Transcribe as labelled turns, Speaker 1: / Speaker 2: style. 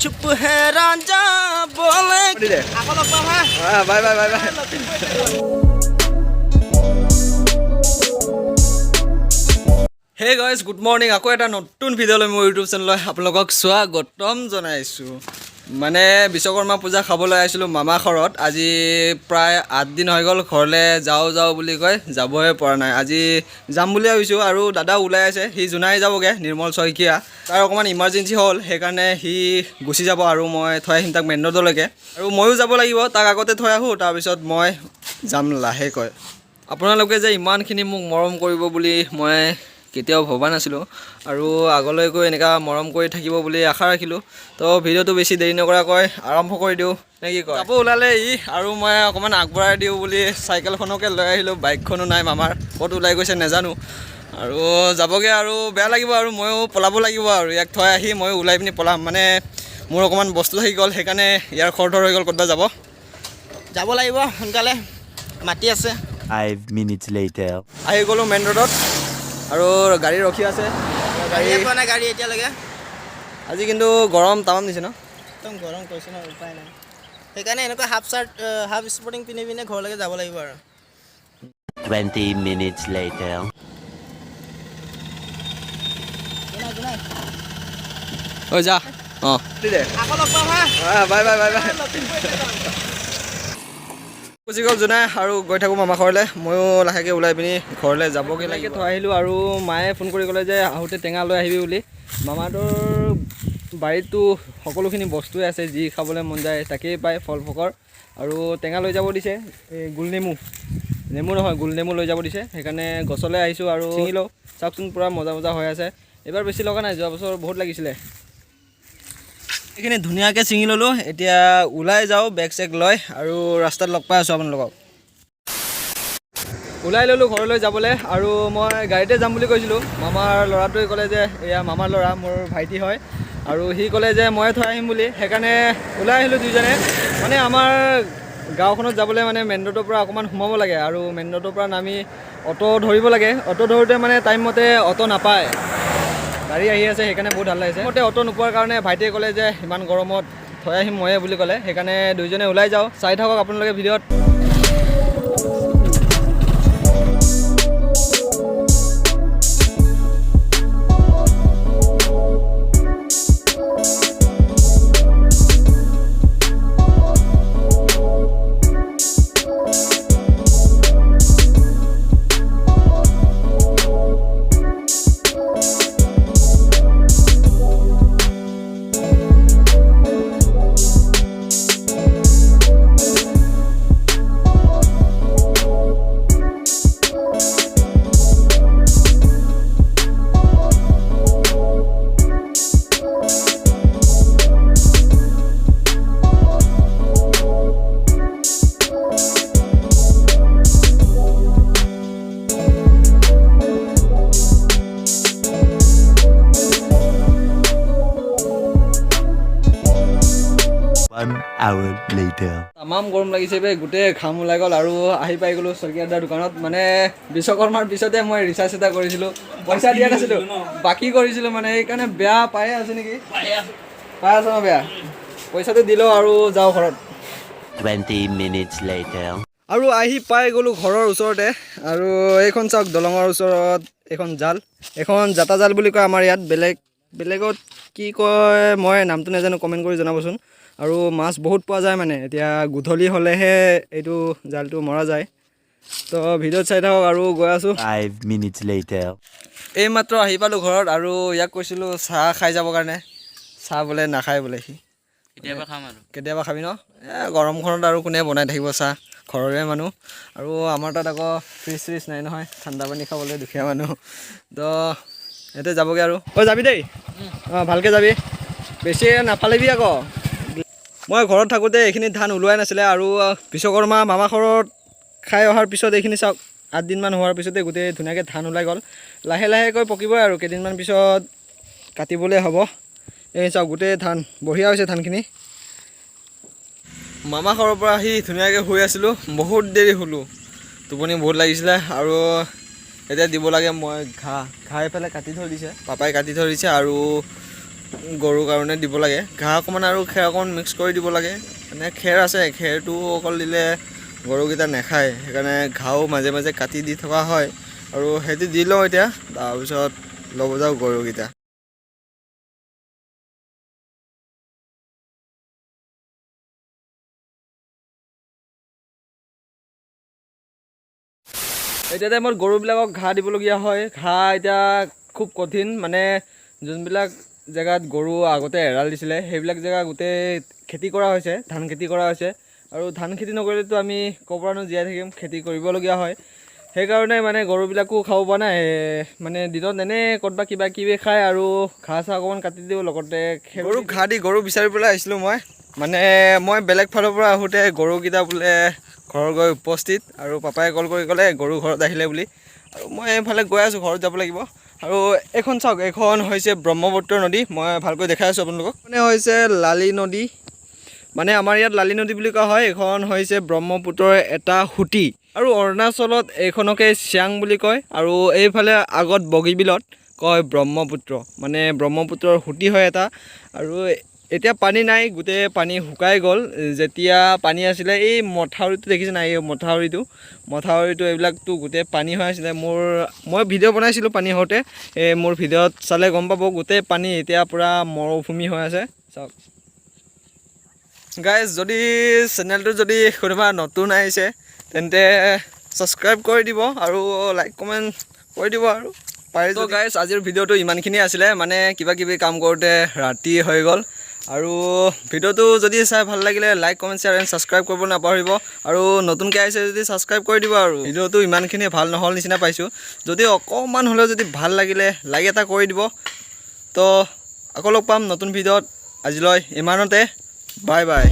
Speaker 1: चुप है रांझा बोले আকৌ লগ পাম হা bye bye bye bye hey guys good morning আকৌ এটা নতুন ভিডিঅ' লৈ মোৰ ইউটিউব চেনেললৈ আপোনালোকক স্বাগতম জনাইছোঁ মানে বিশ্বকৰ্মা পূজা খাবলৈ আহিছিলোঁ মামা ঘৰত আজি প্ৰায় 8 দিন হৈ গ'ল ঘৰলৈ যাওঁ বুলি কৈ যাবই পৰা নাই আজি যাম বুলি ভাবিছোঁ আৰু দাদা ওলাই আছে সি জোনাই যাবগৈ নিৰ্মল শইকীয়া তাৰ অকণমান ইমাৰ্জেঞ্চি হ'ল সেইকাৰণে সি গুচি যাব আৰু মই থৈ আহিম তাক মেইন ৰোডলৈকে আৰু ময়ো যাব লাগিব তাক আগতে থৈ আহোঁ তাৰপিছত মই যাম লাহেকৈ আপোনালোকে যে ইমানখিনি মোক মৰম কৰিব বুলি মই কেতিয়াও ভবা নাছিলোঁ আৰু আগলৈকৈ এনেকুৱা মৰম কৰি থাকিব বুলি আশা ৰাখিলোঁ তো ভিডিঅ'টো বেছি দেৰি নকৰাকৈ আৰম্ভ কৰি দিওঁ নে কি কয় যাব ওলালে ই আৰু মই অকণমান আগবঢ়াই দিওঁ বুলি চাইকেলখনকে লৈ আহিলোঁ বাইকখনো নাই মামাৰ ক'ত ওলাই গৈছে নাজানো আৰু যাবগৈ আৰু বেয়া লাগিব আৰু ময়ো পলাব লাগিব আৰু ইয়াক থৈ আহি ময়ো ওলাই পিনি পলাম মানে মোৰ অকণমান বস্তু থাকি গ'ল সেইকাৰণে ইয়াৰ খৰধৰ হৈ গ'ল ক'ৰবাত যাব লাগিব সোনকালে মাতি আছে
Speaker 2: 5 minutes later
Speaker 1: আহি গ'লোঁ মেইন ৰোডত আৰু গাড়ী ৰখি আছে গাড়ী এতিয়ালৈকে আজি কিন্তু গৰম তামাম দিছে ন একদম গৰম কৈছে ন উপায় নাই সেইকাৰণে এনেকুৱা হাফ স্পৰ্টিং পিন্ধি পিনে ঘৰলৈকে যাব লাগিব আৰু
Speaker 2: 20 minutes later
Speaker 1: ঐ যা অঁ আকৌ লগ পাম হা বাই বাই বাই বাই গুচি গ'ল জোনাই আৰু গৈ থাকোঁ মামা ঘৰলৈ ময়ো লাহেকৈ ওলাই পিনি ঘৰলৈ যাবগৈ লাগে থৈ আহিলোঁ আৰু মায়ে ফোন কৰি ক'লে যে আহোঁতে টেঙা লৈ আহিবি বুলি মামাটোৰ বাৰীততো সকলোখিনি বস্তুৱে আছে যি খাবলৈ মন যায় তাকেই পায় ফল ফকৰ আৰু টেঙা লৈ যাব দিছে এই গোলনেমু নহয় গোলনেমু লৈ যাব দিছে সেইকাৰণে গছলৈ আহিছোঁ আৰু ছিঙি লওঁ চাওকচোন পূৰা মজা হৈ আছে এইবাৰ বেছি লগা নাই যোৱা বছৰ বহুত লাগিছিলে এইখিনি ধুনীয়াকৈ ছিঙি ল'লোঁ এতিয়া ওলাই যাওঁ বেগ চেগ লৈ আৰু ৰাস্তাত লগ পাই আছোঁ আপোনালোকক ওলাই ল'লোঁ ঘৰলৈ যাবলৈ আৰু মই গাড়ীতে যাম বুলি কৈছিলোঁ মামাৰ ল'ৰাটোৱে ক'লে যে এয়া মামাৰ ল'ৰা মোৰ ভাইটি হয় আৰু সি ক'লে যে মই থৈ আহিম বুলি সেইকাৰণে ওলাই আহিলোঁ দুইজনে মানে আমাৰ গাঁওখনত যাবলৈ মানে মেইন ৰোডৰ পৰা অকণমান সোমাব লাগে আৰু মেইন ৰোডৰ পৰা নামি অটো ধৰিব লাগে অটো ধৰোঁতে মানে টাইমমতে অটো নাপায় গাড়ী আহি আছে সেইকাৰণে বহুত ভাল লাগিছে মতে অটো নোপোৱাৰ কাৰণে ভাইটিয়ে ক'লে যে ইমান গৰমত থৈ আহিম ময়ে বুলি ক'লে সেইকাৰণে দুইজনে ওলাই যাওঁ চাই থাকক আপোনালোকে ভিডিঅ'ত তামাম গৰম লাগিছে বে গোটেই ঘাম ওলাই গ'ল আৰু আহি পাই গ'লোঁ শইকীয়াদাৰ দোকানত মানে বিশ্বকৰ্মাৰ পিছতে মই ৰিচাৰ্জ এটা কৰিছিলোঁ পইচা দিয়া নাছিলোঁ বাকী কৰিছিলোঁ মানে সেইকাৰণে বেয়া পায়ে আছোঁ নেকি পাই আছোঁ ন বেয়া পইচাটো দিলোঁ আৰু যাওঁ ঘৰত
Speaker 2: 20 minutes later
Speaker 1: আৰু আহি পাই গ'লোঁ ঘৰৰ ওচৰতে আৰু এইখন চাওক দলঙৰ ওচৰত এখন জাল এখন জাতা জাল বুলি কয় আমাৰ ইয়াত বেলেগত কি কয় মই নামটো নাজানো কমেণ্ট কৰি জনাবচোন আৰু মাছ বহুত পোৱা যায় মানে এতিয়া গধূলি হ'লেহে এইটো জালটো মৰা যায় তো ভিডিঅ'ত চাই থাকক আৰু গৈ আছোঁ
Speaker 2: 5 minutes later
Speaker 1: এইমাত্ৰ আহি পালোঁ ঘৰত আৰু ইয়াক কৈছিলোঁ চাহ খাই যাবৰ কাৰণে চাহ বোলে নাখায় বোলে সি কেতিয়াবা খাবি ন গৰমখনত আৰু কোনে বনাই থাকিব চাহ ঘৰৰে মানুহ আৰু আমাৰ তাত আকৌ ফ্ৰিজ নাই নহয় ঠাণ্ডা পানী খাবলৈ দুখীয়া মানুহ তো ইয়াতে যাবগৈ আৰু যাবি দেই অঁ ভালকৈ যাবি বেছি নাপালিবি আকৌ মই ঘৰত থাকোঁতে এইখিনি ধান ওলোৱাই নাছিলে আৰু বিশ্বকৰ্মা মামা ঘৰত খাই অহাৰ পিছত এইখিনি চাওক 8 দিনমান হোৱাৰ পিছতে গোটেই ধুনীয়াকৈ ধান ওলাই গ'ল লাহেকৈ পকিবই আৰু কেইদিনমান পিছত কাটিবলৈ হ'ব এই চাওক গোটেই ধান বঢ়িয়া হৈছে ধানখিনি মামা ঘৰৰ পৰা আহি ধুনীয়াকৈ শুই আছিলোঁ বহুত দেৰি শুলোঁ টোপনি বহুত লাগিছিলে আৰু এতিয়া দিব লাগে মই ঘাঁহ এইফালে কাটি থৈ দিছে পাপাই কাটি থৈ দিছে আৰু গৰুৰ কাৰণে দিব লাগে ঘাঁহ অকণমান আৰু খেৰ অকণমান মিক্স কৰি দিব লাগে মানে খেৰ আছে খেৰটো অকল দিলে গৰুকেইটা নাখায় সেইকাৰণে ঘাঁহও মাজে মাজে কাটি দি থকা হয় আৰু সেইটো দি লওঁ এতিয়া তাৰপিছত ল'ব যাওঁ গৰুকেইটা এতিয়া টাইমত গৰুবিলাকক ঘাঁহ দিবলগীয়া হয় ঘাঁহ এতিয়া খুব কঠিন মানে যোনবিলাক জেগাত গৰু আগতে এৰাল দিছিলে সেইবিলাক জেগা গোটেই খেতি কৰা হৈছে ধান খেতি কৰা হৈছে আৰু ধান খেতি নকৰিলেতো আমি ক'ৰ পৰানো জীয়াই থাকিম খেতি কৰিবলগীয়া হয় সেইকাৰণে মানে গৰুবিলাকো খাব পৰা নাই মানে দিনত এনেই ক'ৰবাত কিবা কিবি খায় আৰু ঘাঁহ চাহ অকণমান কাটি দিওঁ লগতে গৰুক ঘাঁহ দি গৰু বিচাৰিবলৈ আহিছিলোঁ মানে মই বেলেগ ফালৰ পৰা আহোঁতে গৰুকেইটা বোলে ঘৰ গৈ উপস্থিত আৰু পাপাই কল কৰি ক'লে গৰু ঘৰত আহিলে বুলি আৰু মই এইফালে গৈ আছোঁ ঘৰত যাব লাগিব আৰু এইখন চাওক এইখন হৈছে ব্ৰহ্মপুত্ৰ নদী মই ভালকৈ দেখাই আছোঁ আপোনালোকক মানে হৈছে লালি নদী মানে আমাৰ ইয়াত লালি নদী বুলি কোৱা হয় এইখন হৈছে ব্ৰহ্মপুত্ৰৰ এটা সুঁতি আৰু অৰুণাচলত এইখনকে চিয়াং বুলি কয় আৰু এইফালে আগত বগীবিলত কয় ব্ৰহ্মপুত্ৰ মানে ব্ৰহ্মপুত্ৰৰ সুঁতি হয় এটা আৰু এতিয়া পানী নাই গোটেই পানী শুকাই গ'ল যেতিয়া পানী আছিলে এই মথাউৰিটো দেখিছে নাই এই মথাউৰিটো এইবিলাকতো গোটেই পানী হৈ আছিলে মই ভিডিঅ' বনাইছিলোঁ পানী হওঁতে মোৰ ভিডিঅ'ত চালে গম পাব গোটেই পানী এতিয়া পূৰা মৰুভূমি হৈ আছে চাওক গাইজ যদি চেনেলটো যদি কোনোবা নতুন আহিছে তেন্তে ছাবস্ক্ৰাইব কৰি দিব আৰু লাইক কমেণ্ট কৰি দিব আৰু পাৰিব গাইজ আজিৰ ভিডিঅ'টো ইমানখিনি আছিলে মানে কিবা কিবি কাম কৰোঁতে ৰাতি হৈ গ'ল আৰু ভিডিঅ'টো যদি চাই ভাল লাগিলে like comment share and subscribe কৰিব নাপাহৰিব আৰু নতুনকৈ আহিছে যদি ছাবস্ক্ৰাইব কৰি দিব আৰু ভিডিঅ'টো ইমানখিনি ভাল নহ'ল নিচিনা পাইছোঁ যদি অকণমান হ'লেও যদি ভাল লাগিলে লাইক এটা কৰি দিব তো আকৌ লগ পাম নতুন ভিডিঅ'ত আজিলৈ ইমানতে বাই বাই